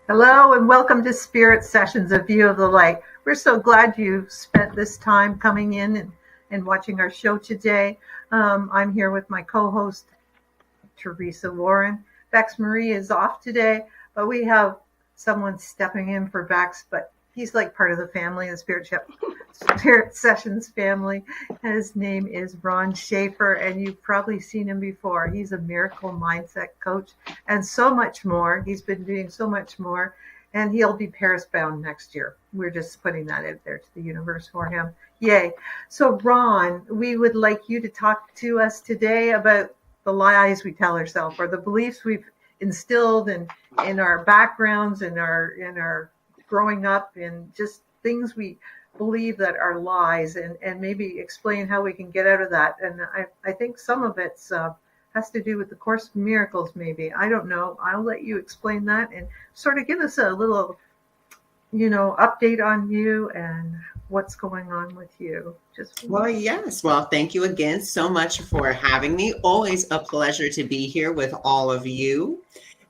Hello and welcome to Spirit Sessions, A View of the Light. We're so glad you spent this time coming in and watching our show today. I'm here with my co-host, Teresa Warren. Bex Marie is off today, but we have someone stepping in for Bex, but he's like part of the family, the Spirit Sessions family. His name is Ron Schaefer, and you've probably seen him before. He's a miracle mindset coach and so much more. He's been doing so much more, and he'll be Paris bound next year. We're just putting that out there to the universe for him. Yay. So Ron, we would like you to talk to us today about the lies we tell ourselves, or the beliefs we've instilled in our backgrounds, in our growing up, and just things we believe that are lies, and maybe explain how we can get out of that. And I think some of it's has to do with the Course in Miracles, maybe. I don't know. I'll let you explain that and sort of give us a little, update on you and what's going on with you. Well, yes. Well, thank you again so much for having me. Always a pleasure to be here with all of you.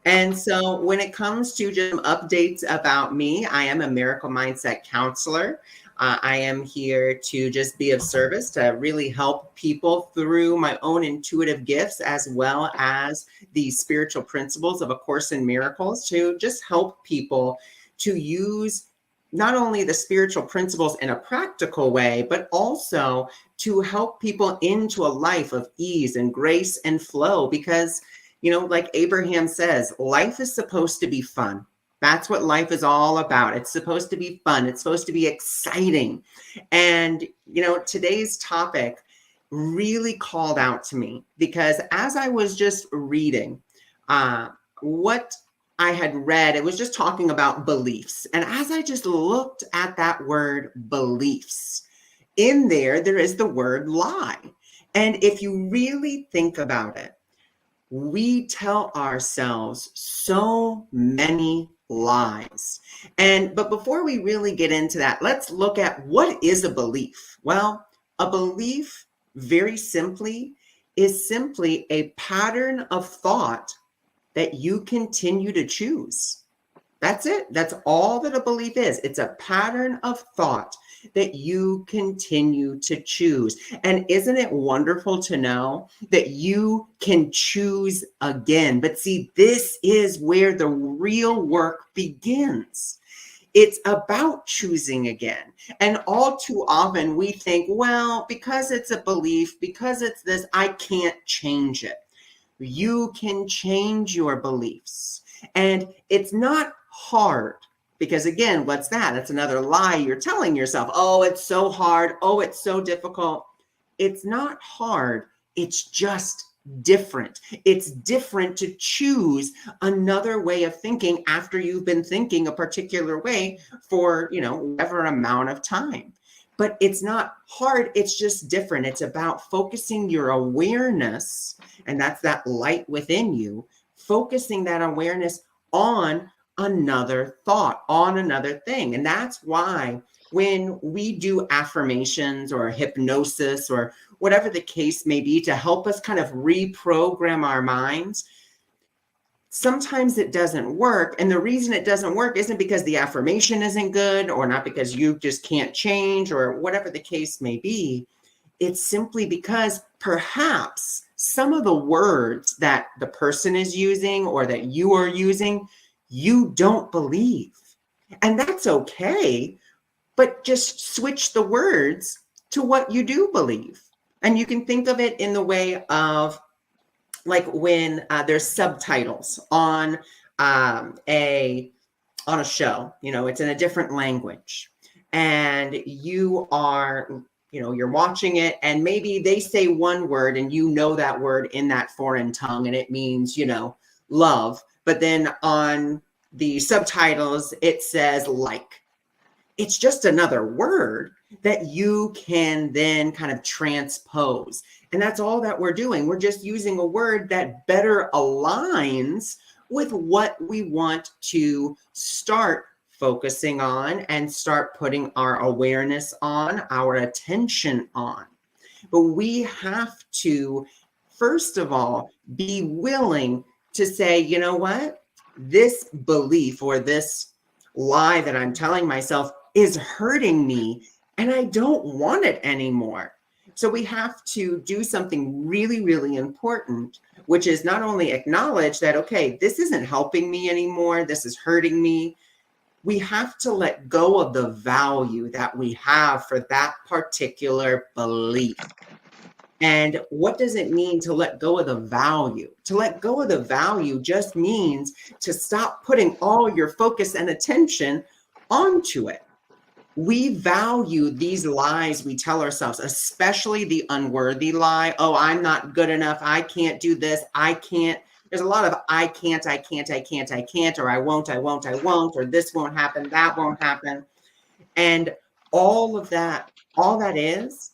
And so when it comes to just updates about me, I am a miracle mindset counselor. I am here to just be of service, to really help people through my own intuitive gifts, as well as the spiritual principles of A Course in Miracles, to just help people to use not only the spiritual principles in a practical way, but also to help people into a life of ease and grace and flow. Because, like Abraham says, life is supposed to be fun. That's what life is all about. It's supposed to be fun. It's supposed to be exciting. And, today's topic really called out to me, because as I was just reading what I had read, it was just talking about beliefs. And as I just looked at that word beliefs, in there is the word lie. And if you really think about it, we tell ourselves so many lies. But before we really get into that, let's look at what is a belief. Well, a belief, very simply, is simply a pattern of thought that you continue to choose. That's it. That's all that a belief is. It's a pattern of thought that you continue to choose. And isn't it wonderful to know that you can choose again? But see, this is where the real work begins. It's about choosing again. And all too often we think, well, because it's a belief, because it's this, I can't change it. You can change your beliefs. And it's not hard, because again, what's that? That's another lie you're telling yourself. Oh, it's so hard. Oh, it's so difficult. It's not hard. It's just different. It's different to choose another way of thinking after you've been thinking a particular way for, whatever amount of time. But it's not hard. It's just different. It's about focusing your awareness, and that's that light within you, focusing that awareness on another thought, on another thing. And that's why when we do affirmations or hypnosis or whatever the case may be to help us kind of reprogram our minds, sometimes it doesn't work. And the reason it doesn't work isn't because the affirmation isn't good, or not because you just can't change, or whatever the case may be. It's simply because perhaps some of the words that the person is using or that you are using, you don't believe. And that's okay, but just switch the words to what you do believe. And you can think of it in the way of like when there's subtitles on a show, it's in a different language, and you are, you're watching it, and maybe they say one word and that word in that foreign tongue, and it means, love. But then on the subtitles, it says like. It's just another word that you can then kind of transpose. And that's all that we're doing. We're just using a word that better aligns with what we want to start focusing on and start putting our awareness on, our attention on. But we have to, first of all, be willing to say, you know what? this belief or this lie that I'm telling myself is hurting me and I don't want it anymore. So we have to do something really, really important, which is not only acknowledge that, okay, this isn't helping me anymore, this is hurting me. We have to let go of the value that we have for that particular belief. And what does it mean to let go of the value? To let go of the value just means to stop putting all your focus and attention onto it. We value these lies we tell ourselves, especially the unworthy lie. Oh, I'm not good enough. I can't do this. I can't. There's a lot of I can't, or I won't, or this won't happen, that won't happen. And all of that, all that is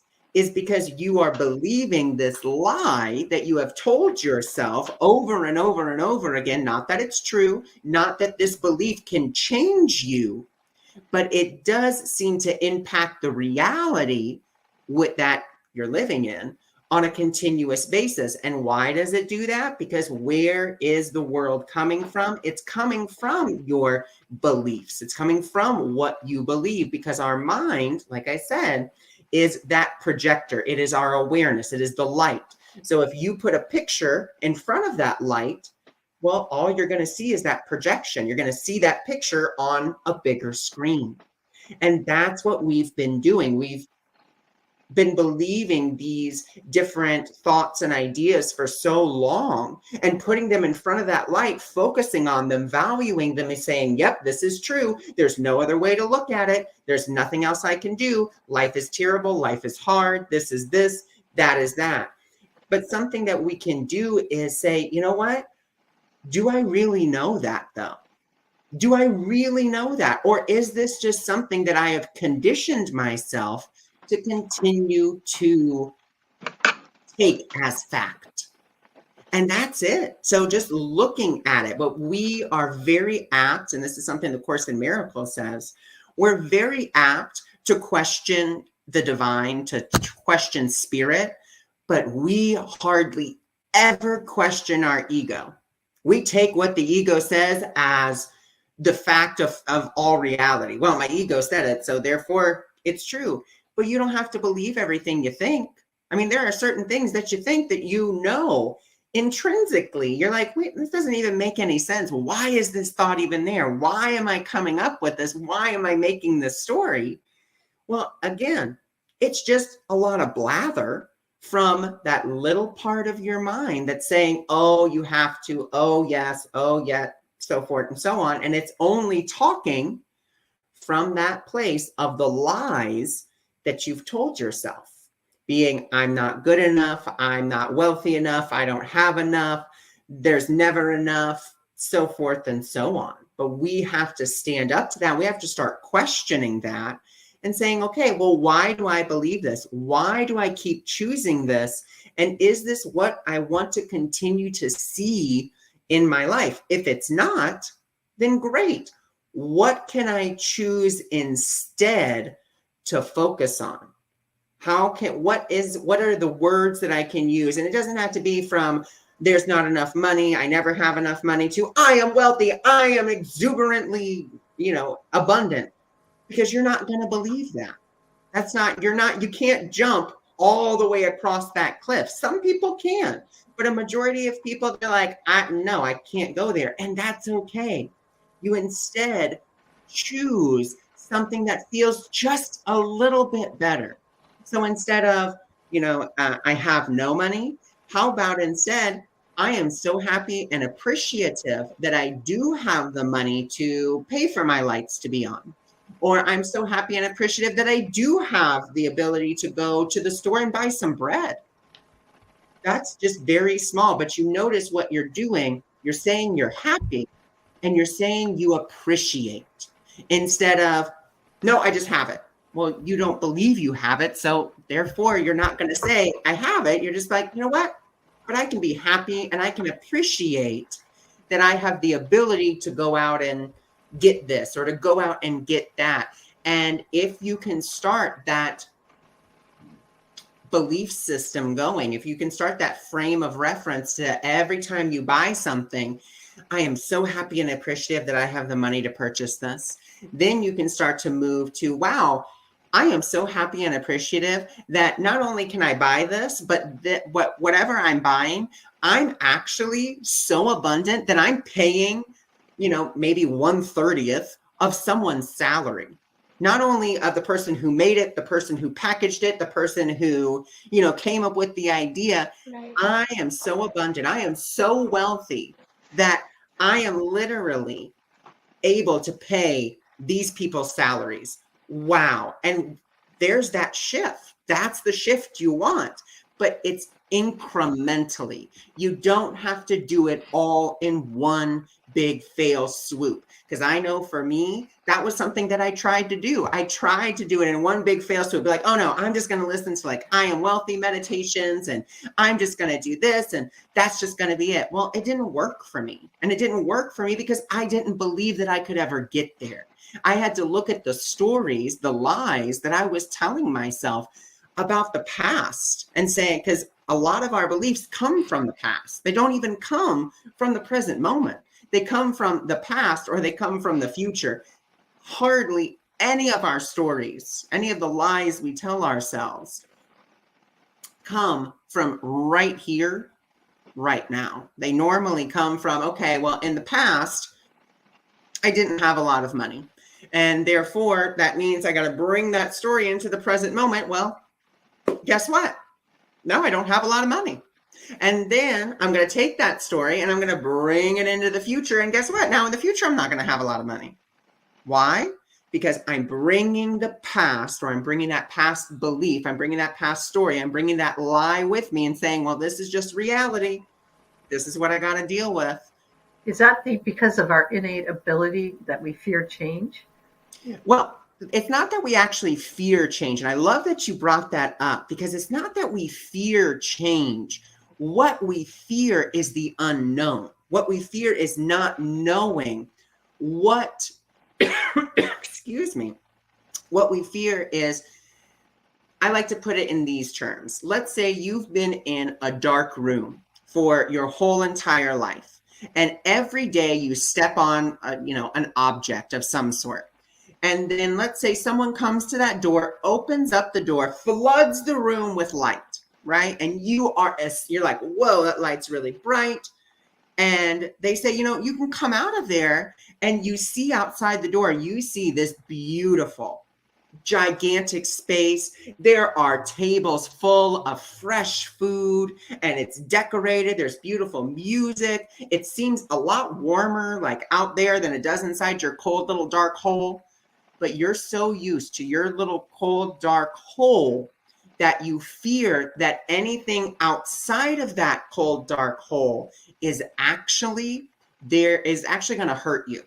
because you are believing this lie that you have told yourself over and over and over again. Not that it's true, not that this belief can change you, but it does seem to impact the reality with that you're living in on a continuous basis. And why does it do that? Because where is the world coming from? It's coming from your beliefs. It's coming from what you believe, because our mind, like I said, is that projector. It is our awareness. It is the light. So if you put a picture in front of that light, well, all you're going to see is that projection. You're going to see that picture on a bigger screen. And that's what we've been doing. We've been believing these different thoughts and ideas for so long and putting them in front of that light, focusing on them, valuing them, and saying, yep, this is true. There's no other way to look at it. There's nothing else I can do. Life is terrible. Life is hard. This is this, that is that. But something that we can do is say, you know what? Do I really know that though? Do I really know that? Or is this just something that I have conditioned myself to continue to take as fact? And that's it. So just looking at it, but we are very apt, and this is something the Course in Miracles says, we're very apt to question the divine, to question spirit, but we hardly ever question our ego. We take what the ego says as the fact of all reality. Well, my ego said it, so therefore it's true. But you don't have to believe everything you think. I mean, there are certain things that you think that you know intrinsically. You're like, wait, this doesn't even make any sense. Why is this thought even there? Why am I coming up with this? Why am I making this story? Well, again, it's just a lot of blather from that little part of your mind that's saying, oh, you have to, oh, yes, oh, yeah, so forth and so on. And it's only talking from that place of the lies that you've told yourself, being, I'm not good enough, I'm not wealthy enough, I don't have enough, there's never enough, so forth and so on. But we have to stand up to that. We have to start questioning that and saying, okay, well, why do I believe this? Why do I keep choosing this? And is this what I want to continue to see in my life? If it's not, then great. What can I choose instead to focus on? What are the words that I can use? And it doesn't have to be from there's not enough money, I never have enough money, to I am wealthy, I am exuberantly, abundant. Because you're not going to believe that. You can't jump all the way across that cliff. Some people can, but a majority of people, they're like, no, I can't go there. And that's okay. You instead choose something that feels just a little bit better. So instead of, I have no money, how about instead, I am so happy and appreciative that I do have the money to pay for my lights to be on. Or I'm so happy and appreciative that I do have the ability to go to the store and buy some bread. That's just very small, but you notice what you're doing. You're saying you're happy and you're saying you appreciate instead of, no, I just have it. Well, you don't believe you have it. So therefore, you're not going to say, I have it. You're just like, you know what? But I can be happy and I can appreciate that I have the ability to go out and get this or to go out and get that. And if you can start that belief system going, if you can start that frame of reference to every time you buy something, I am so happy and appreciative that I have the money to purchase this. Then you can start to move to, wow, I am so happy and appreciative that not only can I buy this, but that whatever I'm buying, I'm actually so abundant that I'm paying, maybe 1/30th of someone's salary. Not only of the person who made it, the person who packaged it, the person who, came up with the idea. Right. I am so abundant. I am so wealthy that I am literally able to pay these people's salaries. Wow. And there's that shift. That's the shift you want, but it's incrementally. You don't have to do it all in one big fail swoop. Because I know for me, that was something that I tried to do. I tried to do it in one big fail swoop. Be like, oh no, I'm just going to listen to like I am wealthy meditations and I'm just going to do this and that's just going to be it. Well, it didn't work for me. And it didn't work for me because I didn't believe that I could ever get there. I had to look at the stories, the lies that I was telling myself about the past and saying, because a lot of our beliefs come from the past. They don't even come from the present moment. They come from the past or they come from the future. Hardly any of our stories, any of the lies we tell ourselves come from right here, right now. They normally come from, okay, well, in the past, I didn't have a lot of money. And therefore, that means I got to bring that story into the present moment. Well, guess what? No, I don't have a lot of money. And then I'm going to take that story and I'm going to bring it into the future. And guess what? Now in the future, I'm not going to have a lot of money. Why? Because I'm bringing the past, or I'm bringing that past belief, I'm bringing that past story, I'm bringing that lie with me and saying, well, this is just reality. This is what I got to deal with. Is that because of our innate ability that we fear change? Well, it's not that we actually fear change. And I love that you brought that up, because it's not that we fear change. What we fear is the unknown. What we fear is not knowing what, excuse me, what we fear is, I like to put it in these terms. Let's say you've been in a dark room for your whole entire life. And every day you step on, an object of some sort. And then let's say someone comes to that door, opens up the door, floods the room with light, right? And you're like, whoa, that light's really bright. And they say, you can come out of there and you see outside the door, you see this beautiful, gigantic space. There are tables full of fresh food and it's decorated. There's beautiful music. It seems a lot warmer like out there than it does inside your cold little dark hole. But you're so used to your little cold dark hole that you fear that anything outside of that cold dark hole is actually going to hurt you.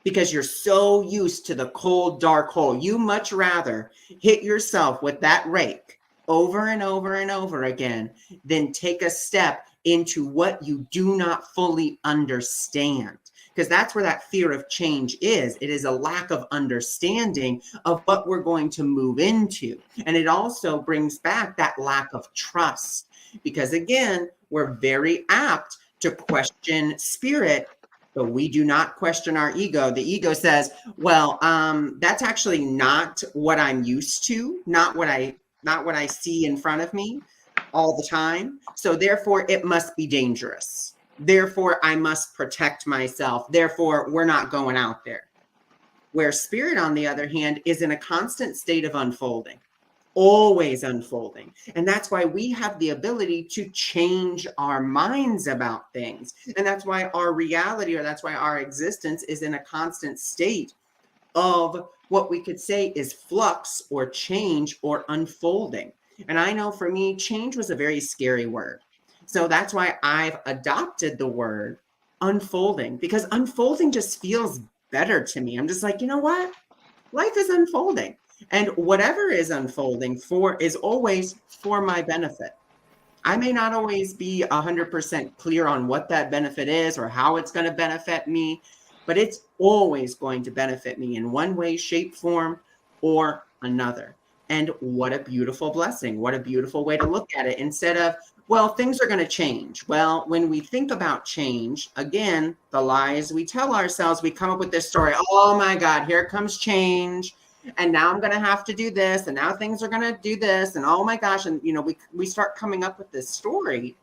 Because you're so used to the cold, dark hole. You much rather hit yourself with that rake over and over and over again than take a step into what you do not fully understand. Because that's where that fear of change is. It is a lack of understanding of what we're going to move into. And it also brings back that lack of trust. Because again, we're very apt to question spirit, but we do not question our ego. The ego says, well, that's actually not what I'm used to, not what I see in front of me all the time. So therefore, it must be dangerous. Therefore, I must protect myself. Therefore, we're not going out there. Where spirit, on the other hand, is in a constant state of unfolding. Always unfolding. And that's why we have the ability to change our minds about things. And that's why our reality, or that's why our existence is in a constant state of what we could say is flux or change or unfolding. And I know for me, change was a very scary word. So that's why I've adopted the word unfolding, because unfolding just feels better to me. I'm just like, you know what? Life is unfolding. And whatever is unfolding is always for my benefit. I may not always be 100% clear on what that benefit is or how it's going to benefit me, but it's always going to benefit me in one way, shape, form, or another. And what a beautiful blessing. What a beautiful way to look at it. Instead of, well, things are going to change. Well, when we think about change, again, the lies we tell ourselves, we come up with this story. Oh my God, here comes change. And now I'm going to have to do this. And now things are going to do this. And oh my gosh. And, we start coming up with this story.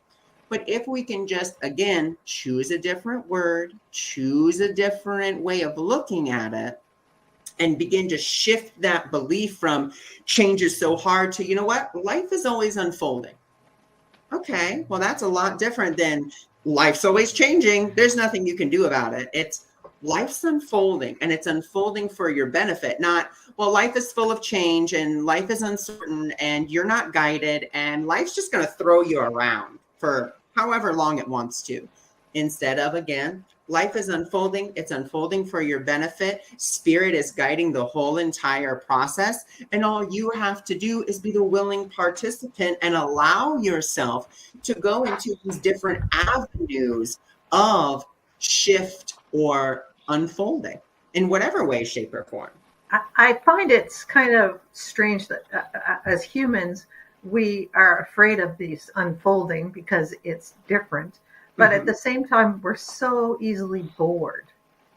But if we can just, again, choose a different word, choose a different way of looking at it, and begin to shift that belief from change is so hard to, you know what, life is always unfolding. Okay, well, that's a lot different than life's always changing. There's nothing you can do about it. It's life's unfolding, and it's unfolding for your benefit, not, well, life is full of change and life is uncertain and you're not guided and life's just going to throw you around for however long it wants to. Instead of, again, life is unfolding. It's unfolding for your benefit. Spirit is guiding the whole entire process. And all you have to do is be the willing participant and allow yourself to go into these different avenues of shift or unfolding in whatever way, shape, or form. I find it's kind of strange that as humans, we are afraid of these unfolding because it's different. But at the same time, we're so easily bored.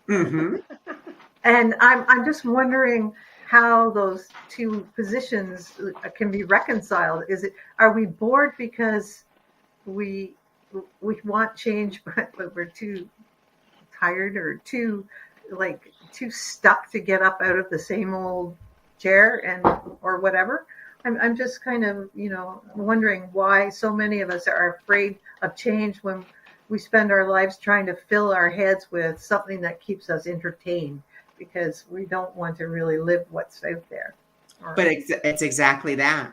And I'm just wondering how those two positions can be reconciled. Are we bored because we want change, but we're too tired or too stuck to get up out of the same old chair or whatever? I'm just kind of, wondering why so many of us are afraid of change when we spend our lives trying to fill our heads with something that keeps us entertained because we don't want to really live what's out there. But it's exactly that.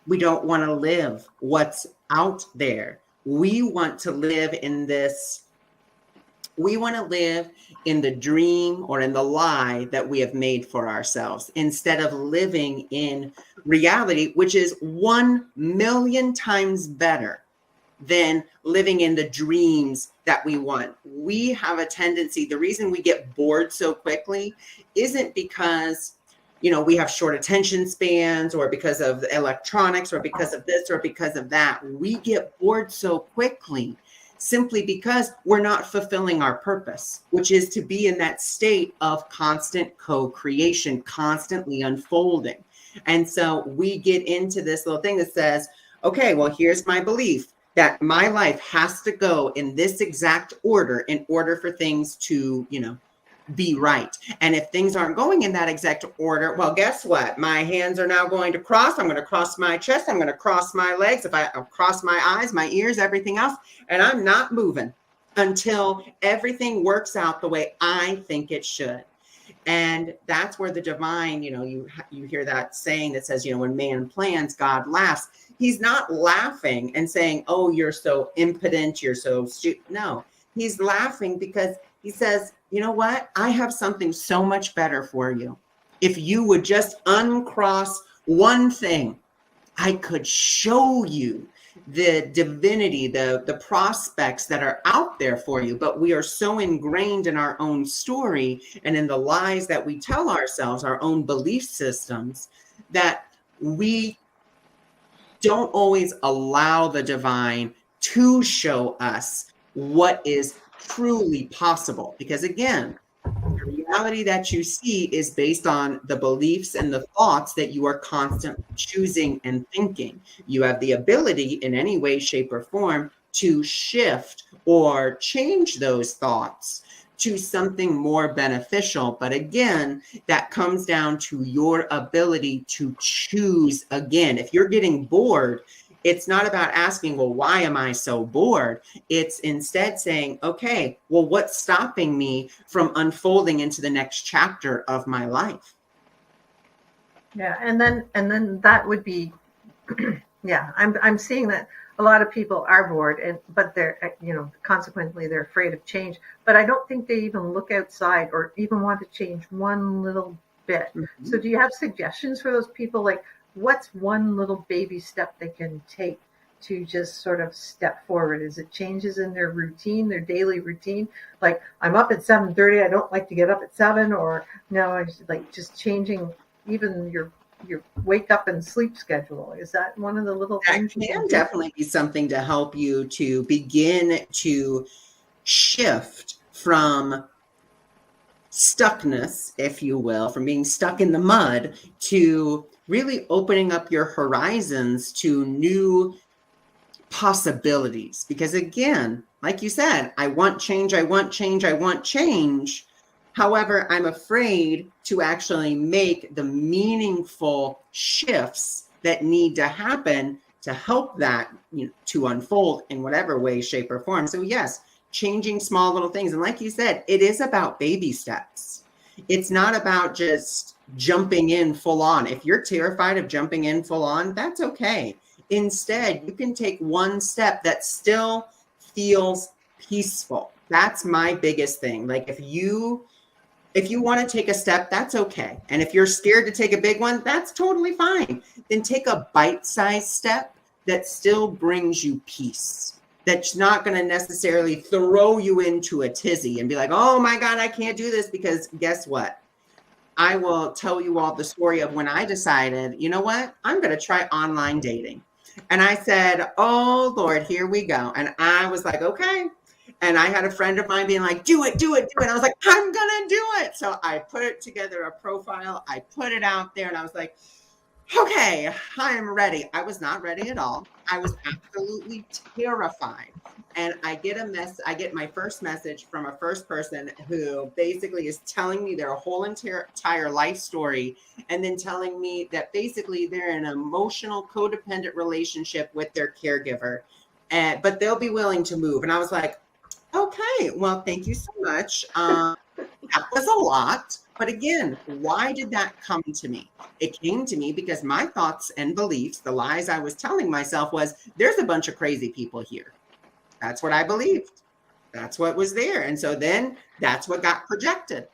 We don't want to live what's out there. We want to live in this. We want to live in the dream or in the lie that we have made for ourselves instead of living in reality, which is 1,000,000 times better than living in the dreams that we want. We have a tendency, the reason we get bored so quickly isn't because, we have short attention spans or because of electronics or because of this or because of that. We get bored so quickly simply because we're not fulfilling our purpose, which is to be in that state of constant co-creation, constantly unfolding. And so we get into this little thing that says, okay, well, here's my belief that my life has to go in this exact order in order for things to, be right. And if things aren't going in that exact order, well, guess what? My hands are now going to cross. I'm going to cross my chest. I'm going to cross my legs. I'll cross my eyes, my ears, everything else. And I'm not moving until everything works out the way I think it should. And that's where the divine, you hear that saying that says, when man plans, God laughs. He's not laughing and saying, oh, you're so impotent, you're so stupid. No, he's laughing because he says, you know what? I have something so much better for you. If you would just uncross one thing, I could show you the divinity, the prospects that are out there for you. But we are so ingrained in our own story and in the lies that we tell ourselves, our own belief systems, that we don't always allow the divine to show us what is truly possible. Because again, the reality that you see is based on the beliefs and the thoughts that you are constantly choosing and thinking. You have the ability in any way, shape, or form to shift or change those thoughts to something more beneficial. But again, that comes down to your ability to choose again. If you're getting bored, it's not about asking, well, why am I so bored? It's instead saying, okay, well, what's stopping me from unfolding into the next chapter of my life? Yeah. And then that would be, yeah, I'm seeing that a lot of people are bored but they're, consequently they're afraid of change, but I don't think they even look outside or even want to change one little bit. Mm-hmm. So do you have suggestions for those people? Like, what's one little baby step they can take to just sort of step forward? Is it changes in their routine, their daily routine? Like, I'm up at 7:30. I don't like to get up at 7, or no, like just changing even your your wake up and sleep schedule. Is that one of the little That things you can can do? definitely be something to help you to begin to shift from stuckness, if you will, from being stuck in the mud to really opening up your horizons to new possibilities. Because again, like you said, I want change, I want change, I want change. However, I'm afraid to actually make the meaningful shifts that need to happen to help that, to unfold in whatever way, shape, or form. So yes, changing small little things. And like you said, it is about baby steps. It's not about just jumping in full on. If you're terrified of jumping in full on, that's okay. Instead, you can take one step that still feels peaceful. That's my biggest thing. Like if you want to take a step, that's okay. And if you're scared to take a big one, that's totally fine. Then take a bite-sized step that still brings you peace. That's not going to necessarily throw you into a tizzy and be like, oh my God, I can't do this. Because guess what? I will tell you all the story of when I decided, you know what? I'm going to try online dating. And I said, oh Lord, here we go. And I was like, okay. And I had a friend of mine being like, do it, do it, do it. And I was like, I'm going to do it. So I put together a profile. I put it out there and I was like, okay, I am ready. I was not ready at all. I was absolutely terrified. And I get my first message from a first person who basically is telling me their whole entire life story, and then telling me that basically they're in an emotional codependent relationship with their caregiver, but they'll be willing to move. And I was like, okay, well, thank you so much. That was a lot. But again, why did that come to me? It came to me because my thoughts and beliefs, the lies I was telling myself was, there's a bunch of crazy people here. That's what I believed. That's what was there. And so then that's what got projected.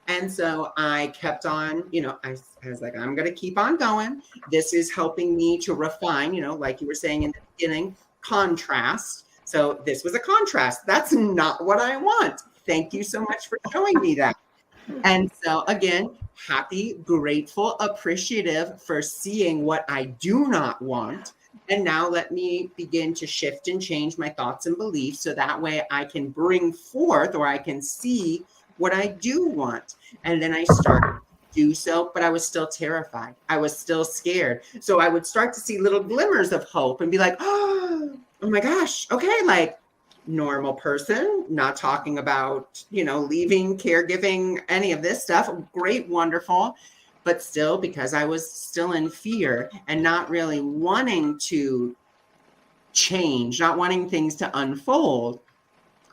And so I kept on, I was like, I'm going to keep on going. This is helping me to refine, like you were saying in the beginning, contrast. So this was a contrast. That's not what I want. Thank you so much for showing me that. And so again, happy, grateful, appreciative for seeing what I do not want. And now let me begin to shift and change my thoughts and beliefs so that way I can bring forth, or I can see what I do want. And then I started to do so, but I was still terrified. I was still scared. So I would start to see little glimmers of hope and be like, oh my gosh, okay, like normal person, not talking about, leaving, caregiving, any of this stuff. Great, wonderful. But still, because I was still in fear and not really wanting to change, not wanting things to unfold,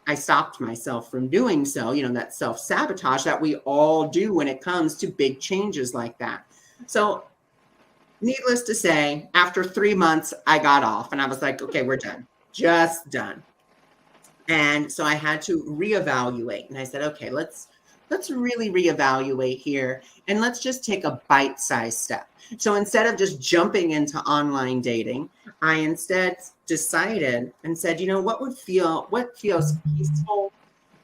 I stopped myself from doing so, that self-sabotage that we all do when it comes to big changes like that. So needless to say, after 3 months, I got off and I was like, okay, we're done, just done. And so I had to reevaluate. And I said, okay, let's really reevaluate here. And let's just take a bite-sized step. So instead of just jumping into online dating, I instead decided and said, what feels peaceful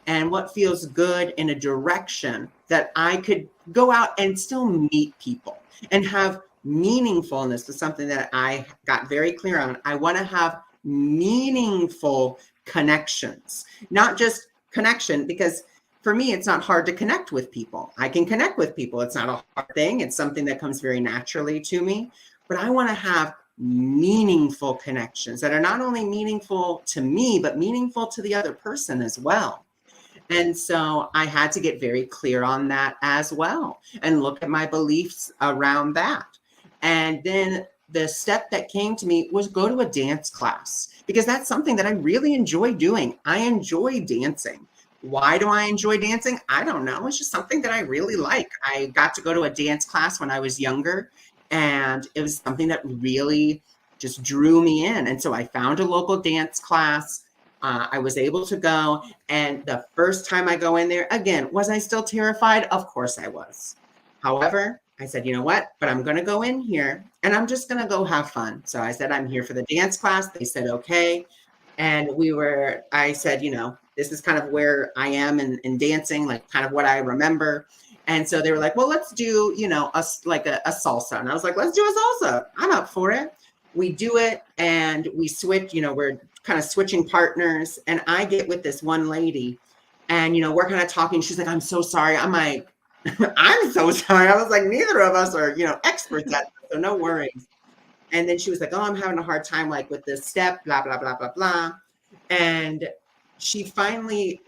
and what feels good in a direction that I could go out and still meet people and have meaningfulness. Is something that I got very clear on. I want to have meaningful connections, not just connection, because for me, it's not hard to connect with people. I can connect with people. It's not a hard thing. It's something that comes very naturally to me, but I want to have meaningful connections that are not only meaningful to me, but meaningful to the other person as well. And so I had to get very clear on that as well and look at my beliefs around that. And then the step that came to me was go to a dance class, because that's something that I really enjoy doing. I enjoy dancing. Why do I enjoy dancing? I don't know. It's just something that I really like. I got to go to a dance class when I was younger, and it was something that really just drew me in. And so I found a local dance class. I was able to go. And the first time I go in there, again, was I still terrified? Of course I was. However, I said, you know what, but I'm going to go in here and I'm just going to go have fun. So I said, I'm here for the dance class. They said, okay. And I said, this is kind of where I am in dancing, like kind of what I remember. And so they were like, well, let's do, a salsa. And I was like, let's do a salsa. I'm up for it. We do it and we switch, we're kind of switching partners. And I get with this one lady and, we're kind of talking. She's like, I'm so sorry. I'm like, I'm so sorry. I was like, neither of us are, experts at this, so no worries. And then she was like, oh, I'm having a hard time like with this step, blah, blah, blah, blah, blah. And she finally,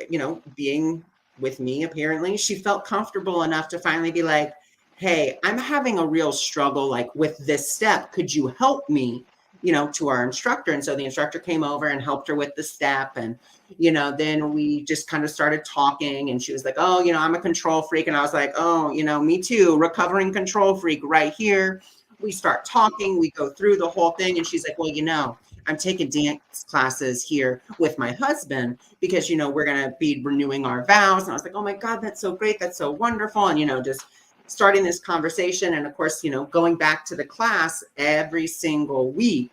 being with me, apparently, she felt comfortable enough to finally be like, hey, I'm having a real struggle like with this step. Could you help me, to our instructor? And so the instructor came over and helped her with the step. And, then we just kind of started talking and she was like, oh, I'm a control freak. And I was like, oh, me too, recovering control freak right here. We start talking, we go through the whole thing. And she's like, well, I'm taking dance classes here with my husband because, we're going to be renewing our vows. And I was like, oh my God, that's so great. That's so wonderful. And, just starting this conversation. And of course, going back to the class every single week,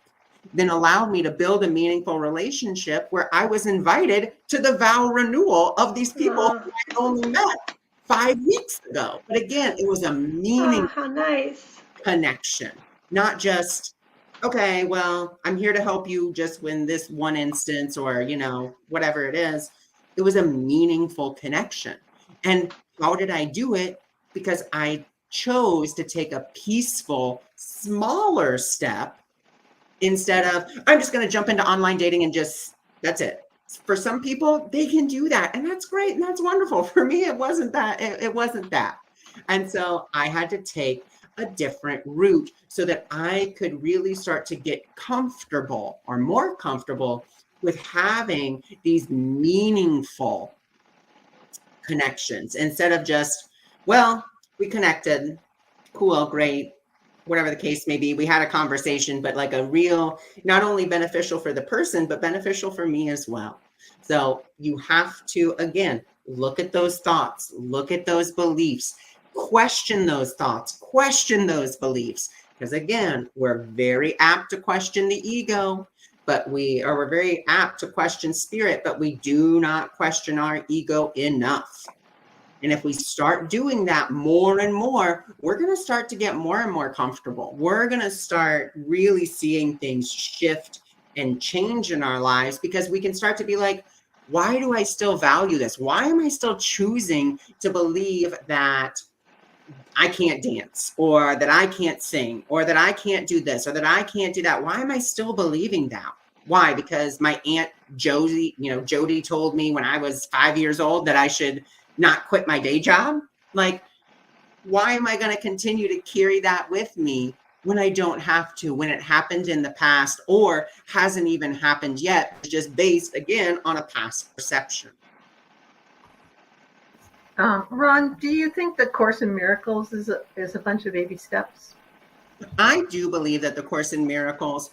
then allowed me to build a meaningful relationship where I was invited to the vow renewal of these people who I only met 5 weeks ago. But again, it was a meaningful connection, not just, okay, well, I'm here to help you just win this one instance or, whatever it is. It was a meaningful connection. And how did I do it? Because I chose to take a peaceful, smaller step instead of, I'm just going to jump into online dating and that's it. For some people, they can do that. And that's great. And that's wonderful. For me, it wasn't that. It wasn't that. And so I had to take a different route so that I could really start to get comfortable or more comfortable with having these meaningful connections instead of just, well, we connected, cool, great, whatever the case may be. We had a conversation, but like a real, not only beneficial for the person, but beneficial for me as well. So you have to, again, look at those thoughts, look at those beliefs, question those thoughts, question those beliefs. Because again, we're very apt to question the ego, we're very apt to question spirit, but we do not question our ego enough. And if we start doing that more and more, we're going to start to get more and more comfortable. We're going to start really seeing things shift and change in our lives because we can start to be like, why do I still value this? Why am I still choosing to believe that I can't dance or that I can't sing or that I can't do this or that I can't do that? Why am I still believing that? Why? Because my Aunt Jody told me when I was 5 years old that I should not quit my day job. Like, why am I going to continue to carry that with me when I don't have to, when it happened in the past or hasn't even happened yet, just based again on a past perception? Ron, do you think the Course in Miracles is a bunch of baby steps? I do believe that the Course in Miracles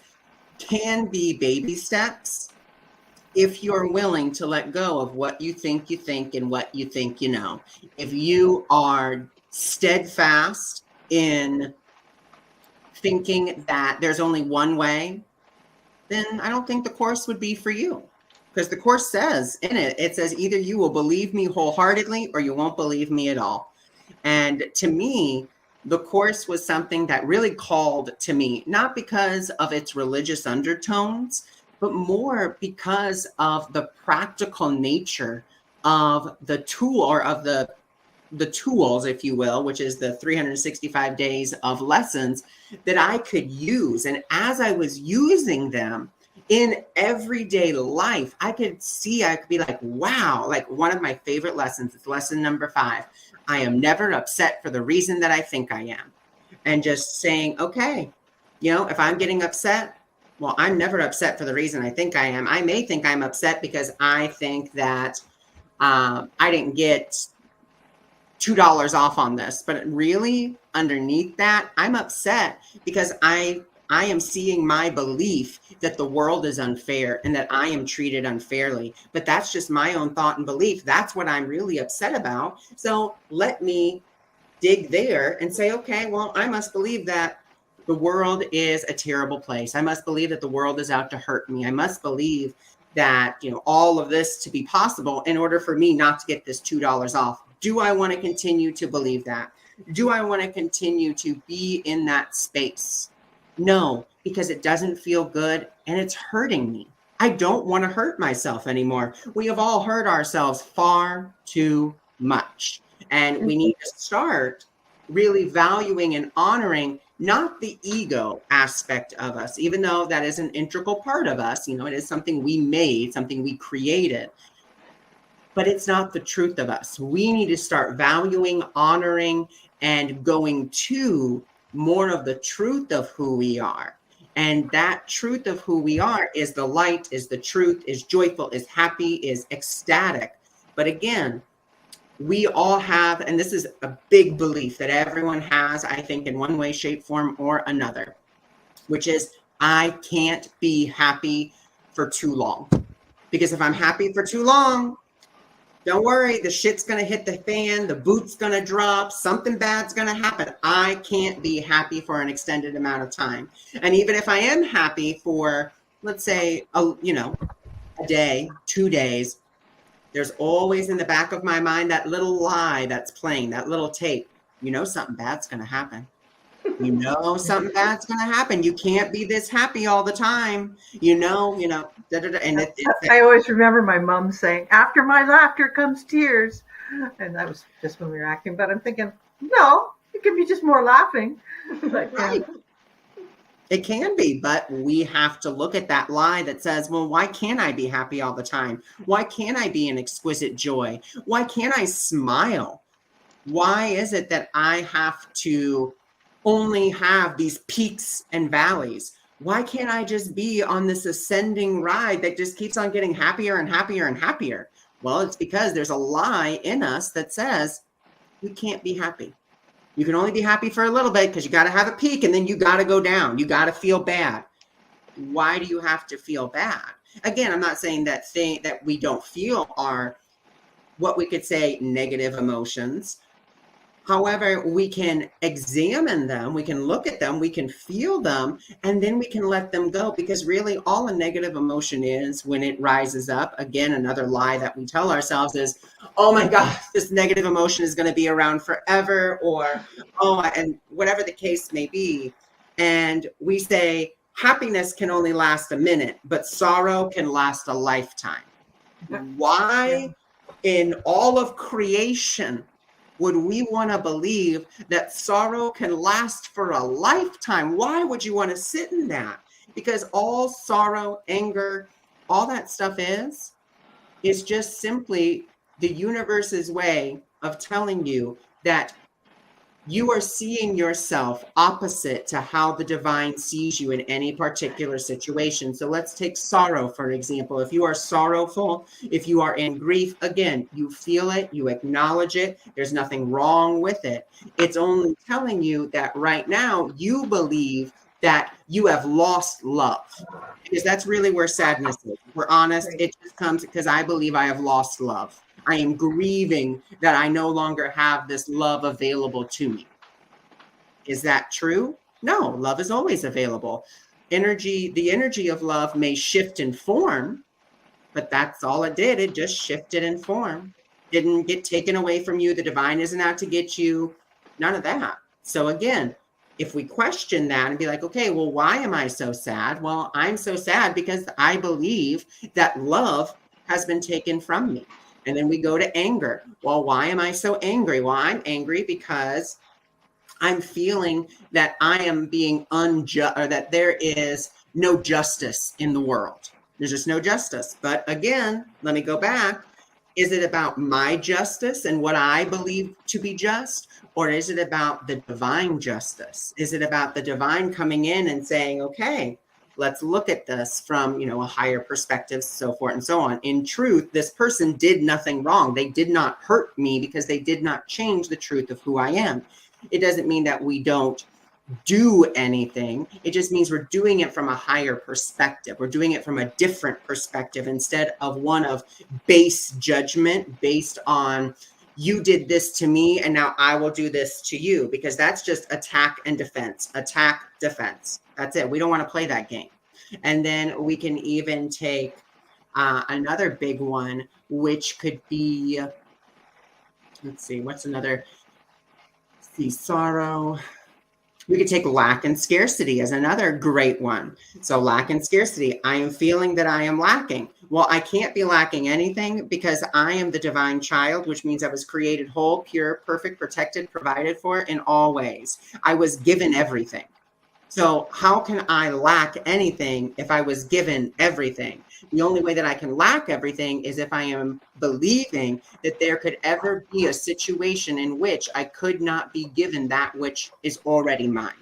can be baby steps if you're willing to let go of what you think and what you think you know. If you are steadfast in thinking that there's only one way, then I don't think the Course would be for you. Because the Course says in it, it says either you will believe me wholeheartedly or you won't believe me at all. And to me, the Course was something that really called to me, not because of its religious undertones, but more because of the practical nature of the tool or of the tools, if you will, which is the 365 days of lessons that I could use. And as I was using them in everyday life, I could be like, wow, like one of my favorite lessons is lesson number 5. I am never upset for the reason that I think I am. And just saying, okay, if I'm getting upset, well, I'm never upset for the reason I think I am. I may think I'm upset because I think that I didn't get $2 off on this, but really underneath that, I'm upset because I am seeing my belief that the world is unfair and that I am treated unfairly. But that's just my own thought and belief. That's what I'm really upset about. So let me dig there and say, okay, well, I must believe that the world is a terrible place. I must believe that the world is out to hurt me. I must believe that, all of this to be possible in order for me not to get this $2 off. Do I want to continue to believe that? Do I want to continue to be in that space? No, because it doesn't feel good and it's hurting me. I don't want to hurt myself anymore. We have all hurt ourselves far too much. And we need to start really valuing and honoring not the ego aspect of us, even though that is an integral part of us. You know, it is something we made, something we created, but it's not the truth of us. We need to start valuing, honoring, and going to more of the truth of who we are. And that truth of who we are is the light, is the truth, is joyful, is happy, is ecstatic. But again, we all have, and this is a big belief that everyone has, I think, in one way, shape, form, or another, which is I can't be happy for too long. Because if I'm happy for too long, don't worry, the shit's going to hit the fan, the boot's going to drop, something bad's going to happen. I can't be happy for an extended amount of time. And even if I am happy for, let's say, a day, 2 days, there's always in the back of my mind that little lie that's playing, that little tape. You know something bad's going to happen. You know something bad's going to happen. You can't be this happy all the time. You know, and I always remember my mom saying, after my laughter comes tears. And that was just when we were acting. But I'm thinking, no, it could be just more laughing. Right. It can be, but we have to look at that lie that says, well, why can't I be happy all the time? Why can't I be in exquisite joy? Why can't I smile? Why is it that I have to only have these peaks and valleys? Why can't I just be on this ascending ride that just keeps on getting happier and happier and happier? Well, it's because there's a lie in us that says we can't be happy. You can only be happy for a little bit because you got to have a peak and then you got to go down. You got to feel bad. Why do you have to feel bad? Again, I'm not saying that we don't feel are what we could say negative emotions. However, we can examine them, we can look at them, we can feel them, and then we can let them go, because really all a negative emotion is when it rises up, again, another lie that we tell ourselves is, oh my God, this negative emotion is going to be around forever, or, and whatever the case may be. And we say happiness can only last a minute, but sorrow can last a lifetime. Why in all of creation would we want to believe that sorrow can last for a lifetime? Why would you want to sit in that? Because all sorrow, anger, all that stuff is just simply the universe's way of telling you that you are seeing yourself opposite to how the divine sees you in any particular situation. So let's take sorrow, for example. If you are sorrowful, if you are in grief, again, you feel it, you acknowledge it. There's nothing wrong with it. It's only telling you that right now you believe that you have lost love, because that's really where sadness is. If we're honest, it just comes because I believe I have lost love. I am grieving that I no longer have this love available to me. Is that true? No, love is always available. The energy of love may shift in form, but that's all it did. It just shifted in form. Didn't get taken away from you. The divine isn't out to get you. None of that. So again, if we question that and be like, okay, well, why am I so sad? Well, I'm so sad because I believe that love has been taken from me. And then we go to anger. Well, why am I so angry? Well, I'm angry because I'm feeling that I am being unjust, or that there is no justice in the world. There's just no justice. But again, let me go back. Is it about my justice and what I believe to be just? Or is it about the divine justice? Is it about the divine coming in and saying, okay, let's look at this from, a higher perspective, so forth and so on. In truth, this person did nothing wrong. They did not hurt me because they did not change the truth of who I am. It doesn't mean that we don't do anything. It just means we're doing it from a higher perspective. We're doing it from a different perspective instead of one of base judgment based on you did this to me and now I will do this to you, because that's just attack and defense, attack, defense. That's it. We don't want to play that game. And then we can even take another big one, which could be let's see, what's another? See, sorrow. We could take lack and scarcity as another great one. So lack and scarcity, I am feeling that I am lacking. Well, I can't be lacking anything because I am the divine child, which means I was created whole, pure, perfect, protected, provided for in all ways. I was given everything. So how can I lack anything if I was given everything? The only way that I can lack everything is if I am believing that there could ever be a situation in which I could not be given that which is already mine.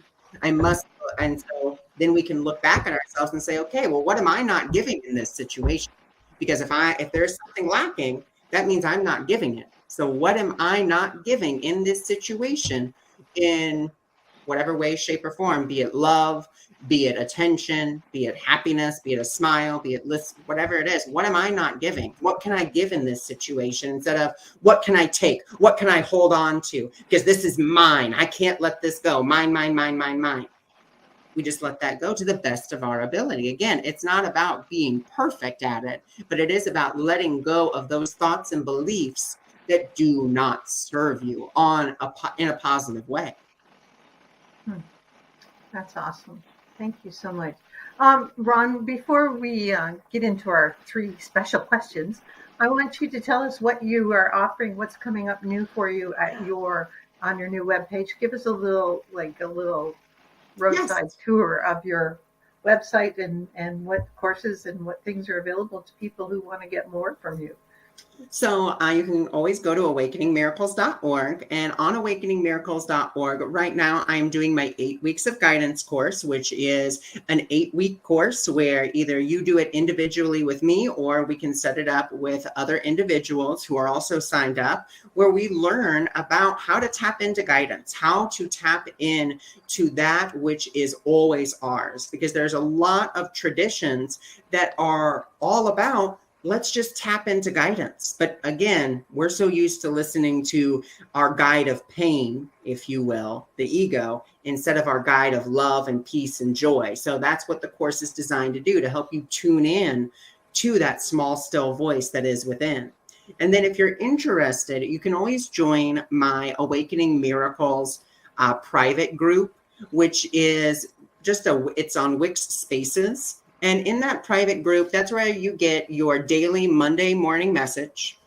I must, and so then we can look back at ourselves and say, okay, well, what am I not giving in this situation? Because if there's something lacking, that means I'm not giving it. So what am I not giving in this situation in whatever way, shape, or form, be it love, be it attention, be it happiness, be it a smile, be it whatever it is. What am I not giving? What can I give in this situation instead of what can I take? What can I hold on to? Because this is mine. I can't let this go. Mine, mine, mine, mine, mine. We just let that go to the best of our ability. Again, it's not about being perfect at it, but it is about letting go of those thoughts and beliefs that do not serve you in a positive way. That's awesome. Thank you so much. Ron, before we get into our 3 special questions, I want you to tell us what you are offering, what's coming up new for you on your new webpage. Give us a little roadside tour of your website and what courses and what things are available to people who want to get more from you. So you can always go to awakeningmiracles.org, and on awakeningmiracles.org right now I'm doing my 8 weeks of guidance course, which is an 8-week course where either you do it individually with me or we can set it up with other individuals who are also signed up, where we learn about how to tap into guidance, how to tap in to that which is always ours, because there's a lot of traditions that are all about let's just tap into guidance. But again, we're so used to listening to our guide of pain, if you will, the ego, instead of our guide of love and peace and joy. So that's what the course is designed to do, to help you tune in to that small, still voice that is within. And then if you're interested, you can always join my Awakening Miracles private group, which is it's on Wix Spaces. And in that private group, that's where you get your daily Monday morning message.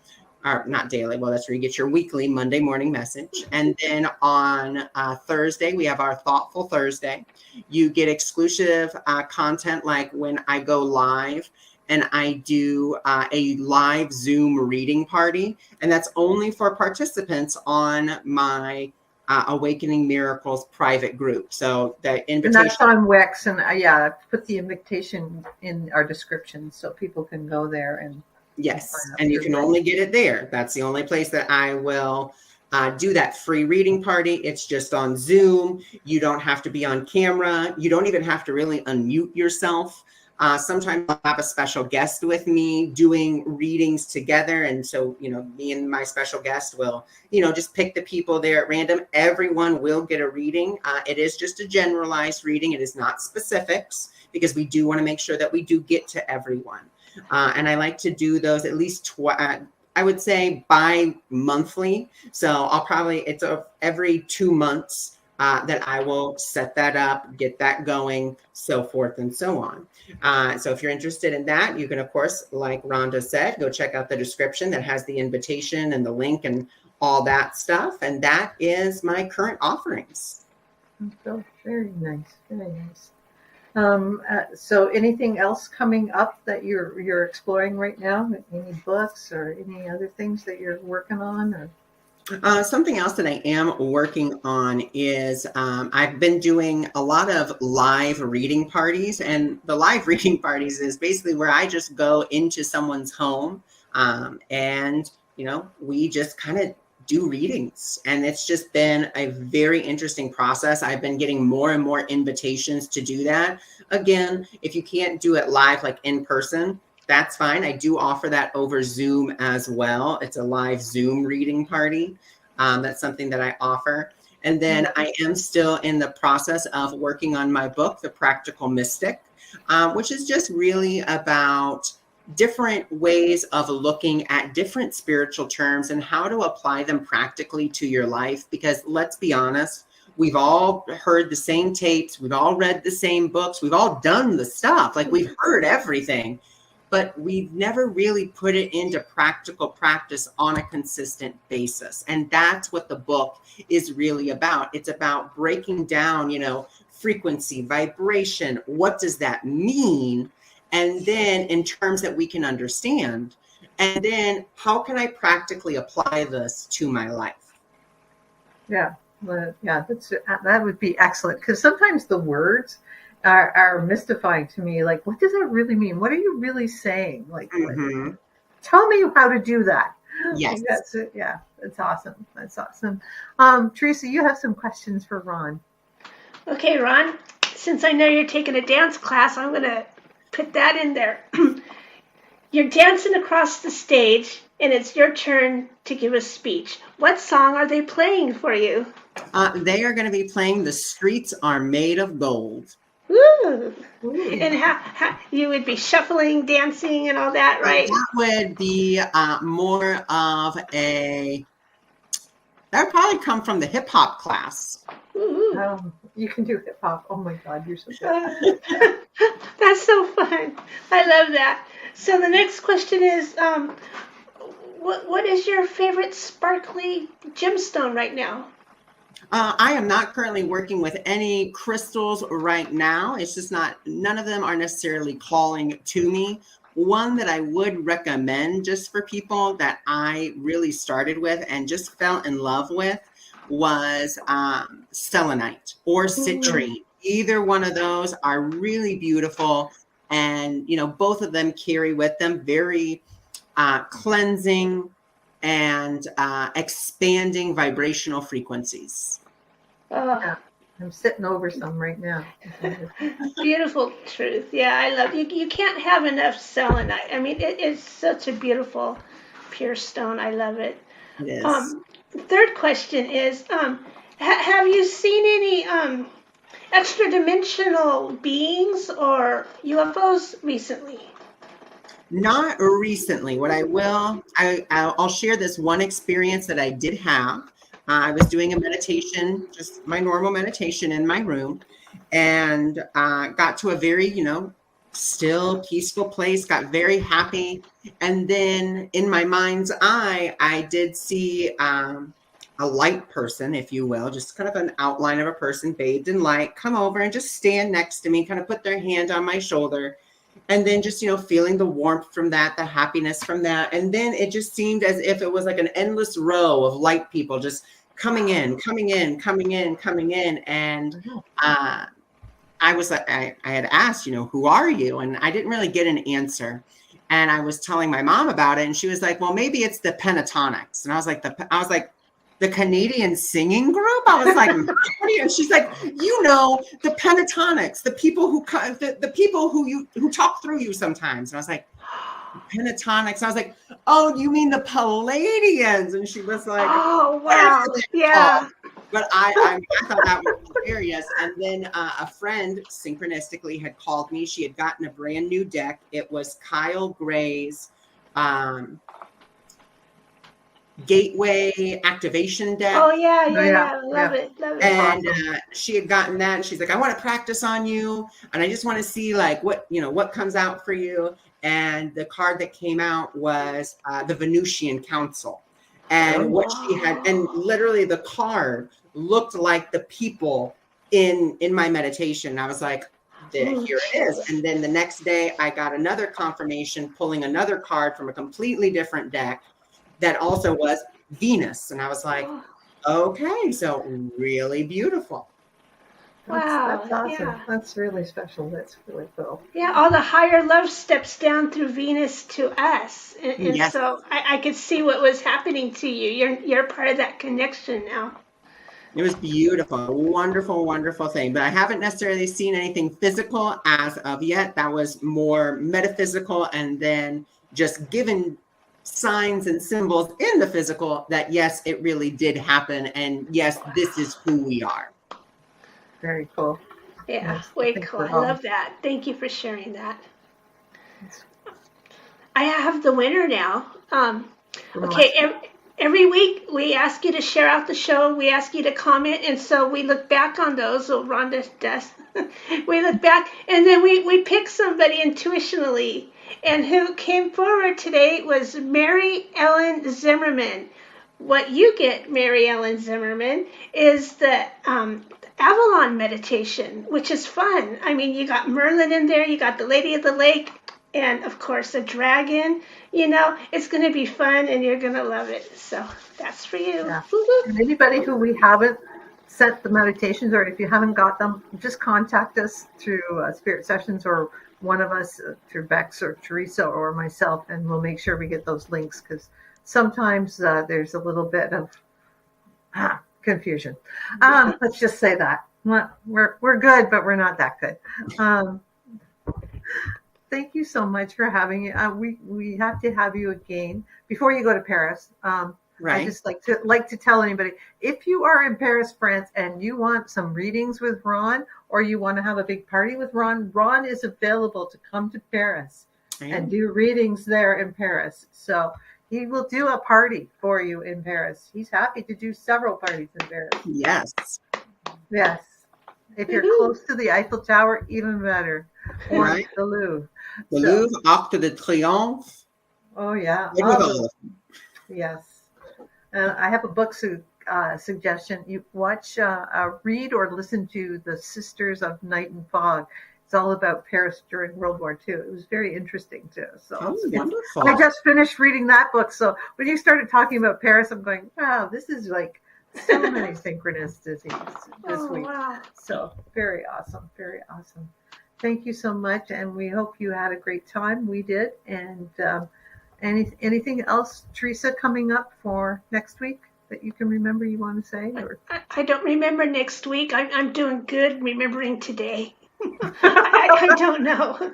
Or not daily, well, that's where you get your weekly Monday morning message. And then on Thursday, we have our Thoughtful Thursday. You get exclusive content like when I go live and I do a live Zoom reading party. And that's only for participants on my Awakening Miracles private group. So the invitation. And that's on Wix, and put the invitation in our description so people can go there and. Yes, and you can only get it there. That's the only place that I will do that free reading party. It's just on Zoom. You don't have to be on camera. You don't even have to really unmute yourself. Sometimes I'll have a special guest with me doing readings together. And so, me and my special guest will, just pick the people there at random. Everyone will get a reading. It is just a generalized reading. It is not specifics, because we do want to make sure that we do get to everyone. And I like to do those at least I would say bi-monthly. So it's every 2 months that I will set that up, get that going, so forth and so on. So if you're interested in that, you can, of course, like Rhonda said, go check out the description that has the invitation and the link and all that stuff. And that is my current offerings. So very nice, very nice. So anything else coming up that you're exploring right now? Any books or any other things that you're working on? Or? Something else that I am working on is I've been doing a lot of live reading parties, and the live reading parties is basically where I just go into someone's home and, we just kind of do readings. And it's just been a very interesting process. I've been getting more and more invitations to do that. Again, if you can't do it live, like in person, that's fine. I do offer that over Zoom as well. It's a live Zoom reading party. That's something that I offer. And then I am still in the process of working on my book, The Practical Mystic, which is just really about different ways of looking at different spiritual terms and how to apply them practically to your life. Because let's be honest, we've all heard the same tapes, we've all read the same books, we've all done the stuff, like we've heard everything, but we've never really put it into practical practice on a consistent basis. And that's what the book is really about. It's about breaking down, frequency, vibration, what does that mean? And then in terms that we can understand, and then how can I practically apply this to my life? Yeah, that would be excellent, because sometimes the words are mystifying to me. Like, what does that really mean? What are you really saying? Like, tell me how to do that. Yes. Like, that's it. Yeah, that's awesome. That's awesome. Teresa, you have some questions for Ron. Okay, Ron, since I know you're taking a dance class, I'm going to put that in there. You're dancing across the stage, and it's your turn to give a speech. What song are they playing for you? They are going to be playing "The Streets Are Made of Gold." Ooh. And how you would be shuffling, dancing, and all that, right? That would be more of that would probably come from the hip hop class. You can do hip hop. Oh my God, you're so good. That's so fun. I love that. So the next question is, what is your favorite sparkly gemstone right now? I am not currently working with any crystals right now. It's just none of them are necessarily calling to me. One that I would recommend just for people that I really started with and just fell in love with was selenite or citrine. Either one of those are really beautiful. And, both of them carry with them very cleansing and expanding vibrational frequencies. Yeah, I'm sitting over some right now. Beautiful truth. Yeah, I love you. You can't have enough selenite. I mean, it is such a beautiful, pure stone. I love it. Yes. Third question is, have you seen any extra dimensional beings or UFOs recently? Not recently. What I will, I'll share this one experience that I did have. I was doing a meditation, just my normal meditation in my room, and got to a very, still peaceful place, got very happy. And then in my mind's eye, I did see a light person, if you will, just kind of an outline of a person bathed in light, come over and just stand next to me, kind of put their hand on my shoulder. And then just, feeling the warmth from that, the happiness from that. And then it just seemed as if it was like an endless row of light people just coming in. And I was like, I had asked, who are you? And I didn't really get an answer. And I was telling my mom about it. And she was like, well, maybe it's the pentatonics. And I was like, the Canadian singing group? I was like, and she's like, the pentatonics, the people who talk through you sometimes. And I was like, pentatonics. I was like, oh, you mean the Palladians? And she was like, oh wow, yeah. But I thought that was hilarious. And then a friend synchronistically had called me. She had gotten a brand new deck. It was Kyle Gray's Gateway activation deck. Oh yeah. Love it. And she had gotten that, and she's like, I want to practice on you, and I just want to see like what comes out for you. And the card that came out was the Venusian Council, and what she had, and literally the card looked like the people in my meditation. And I was like, here it is. And then the next day I got another confirmation pulling another card from a completely different deck that also was Venus. And I was like, okay, so really beautiful. Wow. That's awesome. Yeah. That's really special. That's really cool. Yeah, all the higher love steps down through Venus to us. And Yes. So I could see what was happening to you. You're part of that connection now. It was beautiful. Wonderful, wonderful thing. But I haven't necessarily seen anything physical as of yet. That was more metaphysical, and then just given signs and symbols in the physical that yes, it really did happen, and yes, this is who we are. Very cool. Yeah, way cool. I love that. Thank you for sharing that. I have the winner now. From Okay, every week we ask you to share out the show. We ask you to comment, and so we look back on those. So Rhonda does. We look back, and then we pick somebody intuitionally. And who came forward today was Mary Ellen Zimmerman. What you get, Mary Ellen Zimmerman, is the Avalon meditation, which is fun. I mean, you got Merlin in there, you got the Lady of the Lake, and of course a dragon. You know, it's going to be fun, and you're going to love it. So that's for you. Yeah. And anybody who we haven't sent the meditations, or if you haven't got them, just contact us through Spirit Sessions, or one of us through Bex or Teresa or myself, and we'll make sure we get those links, because sometimes there's a little bit of confusion. Let's just say that. We're good, but we're not that good. Thank you so much for having me. We have to have you again before you go to Paris. Right. I just like to tell anybody, if you are in Paris, France, and you want some readings with Ron, or you want to have a big party with Ron, Ron is available to come to Paris and do readings there in Paris. So he will do a party for you in Paris. He's happy to do several parties in Paris. Yes. Yes. If you're close to the Eiffel Tower, even better. Or the Louvre. The Louvre, Arc de Triomphe. Oh, yeah. Yes. I have a book suggestion. You watch, read or listen to The Sisters of Night and Fog. It's all about Paris during World War II. It was very interesting too. So wonderful. I just finished reading that book. So when you started talking about Paris, I'm going, wow, this is like so many synchronicities this week. Wow. So very awesome. Very awesome. Thank you so much. And we hope you had a great time. We did. And anything else, Teresa, coming up for next week that you can remember you want to say? Or? I don't remember next week. I'm doing good remembering today. I don't know.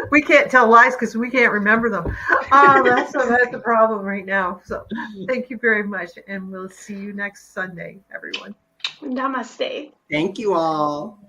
We can't tell lies because we can't remember them. That's the problem right now. So thank you very much. And we'll see you next Sunday, everyone. Namaste. Thank you all.